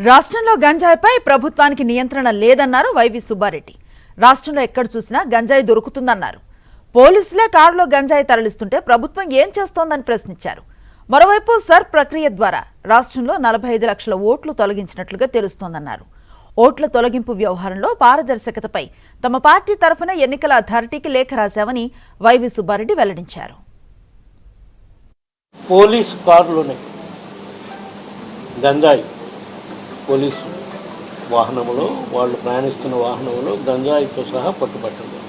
రాష్ట్రంలో గంజాయిపై ప్రభుత్వానికి నియంత్రణ లేదన్నారు వైవి సుబ్బారెడ్డి. రాష్ట్రంలో ఎక్కడ చూసినా గంజాయి దొరుకుతుందన్నారు. పోలీసులే కారులో గంజాయి తరలిస్తుంటే ప్రభుత్వం ఏం చేస్తోందని ప్రశ్నించారు. మరోవైపు సర్ ప్రక్రియ ద్వారా రాష్ట్రంలో 45 లక్షల ఓట్లు తొలగించినట్లుగా తెలుస్తోందన్నారు. ఓట్ల తొలగింపు వ్యవహారంలో పారదర్శకతపై తమ పార్టీ తరఫున ఎన్నికల అథారిటీకి లేఖ రాశామని వైవి సుబ్బారెడ్డి వెల్లడించారు. పోలీస్ కారులోనే గంజాయి పోలీసు వాహనంలో వాళ్ళు ప్రయాణిస్తున్న వాహనంలో గంజాయితో సహా పట్టుబట్టింది.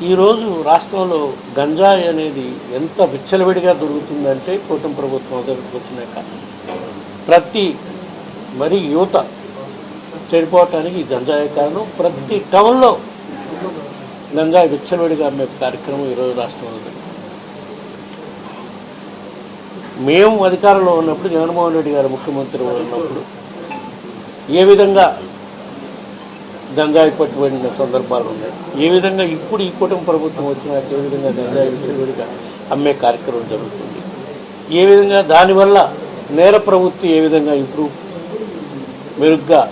ఈరోజు రాష్ట్రంలో గంజాయి అనేది ఎంత విచ్చలవిడిగా దొరుకుతుందంటే కూటమి ప్రభుత్వం దగ్గరికి వచ్చినాక ప్రతి మరి యువత చెడిపోవటానికి గంజాయి కారణం. ప్రతి టౌన్లో గంజాయి విచ్చలవిడిగా అమ్మే కార్యక్రమం ఈరోజు రాష్ట్రంలో జరిగింది. మేము అధికారంలో ఉన్నప్పుడు జగన్మోహన్ రెడ్డి గారు ముఖ్యమంత్రి ఉన్నప్పుడు ఏ విధంగా గంజాయి పట్టుబడిన సందర్భాలు ఉన్నాయి, ఏ విధంగా ఇప్పుడు ఈ కూటమి ప్రభుత్వం వచ్చినాక ఏ విధంగా గంజాయి విచ్చలవిడిగా అమ్మే కార్యక్రమం జరుగుతుంది, ఏ విధంగా దానివల్ల నేర ప్రవృత్తి ఏ విధంగా ఇప్పుడు మెరుగ్గా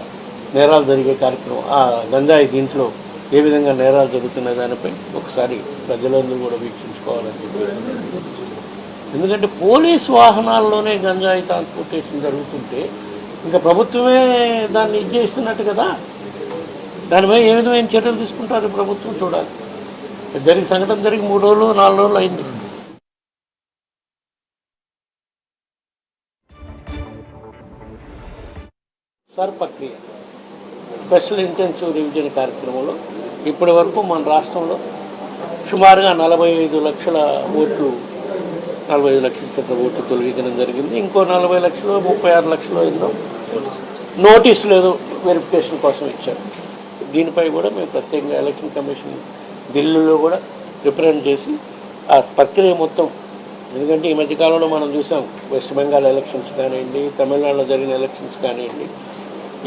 నేరాలు జరిగే కార్యక్రమం, ఆ గంజాయి దీంట్లో ఏ విధంగా నేరాలు జరుగుతున్న దానిపై ఒకసారి ప్రజలందరూ కూడా వీక్షించుకోవాలని చెప్పి. ఎందుకంటే పోలీసు వాహనాల్లోనే గంజాయి ట్రాన్స్పోర్టేషన్ జరుగుతుంటే ఇంకా ప్రభుత్వమే దాన్ని చేస్తున్నట్టు కదా. దానిపై ఏ విధమైన చర్యలు తీసుకుంటారు ప్రభుత్వం చూడాలి. సంఘటన జరిగి 3 రోజులు 4 రోజులు అయింది. సర్ ప్రక్రియ స్పెషల్ ఇంటెన్సివ్ రివిజన్ కార్యక్రమంలో ఇప్పటి వరకు మన రాష్ట్రంలో సుమారుగా 45 లక్షల ఓట్లు 45 లక్షల చొప్పున ఓట్లు తొలగించడం జరిగింది. ఇంకో 40 లక్షలు 36 లక్షలు ఎన్నో నోటీసులు ఏదో వెరిఫికేషన్ కోసం ఇచ్చారు. దీనిపై కూడా మేము ప్రత్యేకంగా ఎలక్షన్ కమిషన్ ఢిల్లీలో కూడా రిప్రజెంట్ చేసి ఆ ప్రక్రియ మొత్తం, ఎందుకంటే ఈ మధ్యకాలంలో మనం చూసాం వెస్ట్ బెంగాల్ ఎలక్షన్స్ కానివ్వండి, తమిళనాడులో జరిగిన ఎలక్షన్స్ కానివ్వండి,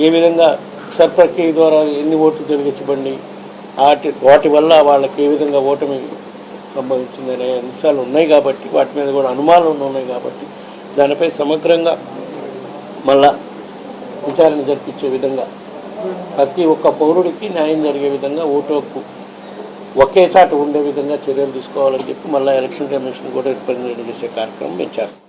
ఏ విధంగా సర్ ప్రక్రియ ద్వారా ఎన్ని ఓట్లు తొలగించబడి వాటి వల్ల వాళ్ళకి ఏ విధంగా ఓటమి సంభవించిందనే అంశాలు ఉన్నాయి కాబట్టి వాటి మీద కూడా అనుమానాలు ఉన్నాయి కాబట్టి దానిపై సమగ్రంగా మళ్ళా విచారణ జరిపించే విధంగా ప్రతి ఒక్క పౌరుడికి న్యాయం జరిగే విధంగా ఓటు హక్కు ఒకే చాటు ఉండే విధంగా చర్యలు తీసుకోవాలని చెప్పి మళ్ళీ ఎలక్షన్ కమిషన్ కూడా రిప్రజెంట్ చేసే కార్యక్రమం మేము చేస్తాం.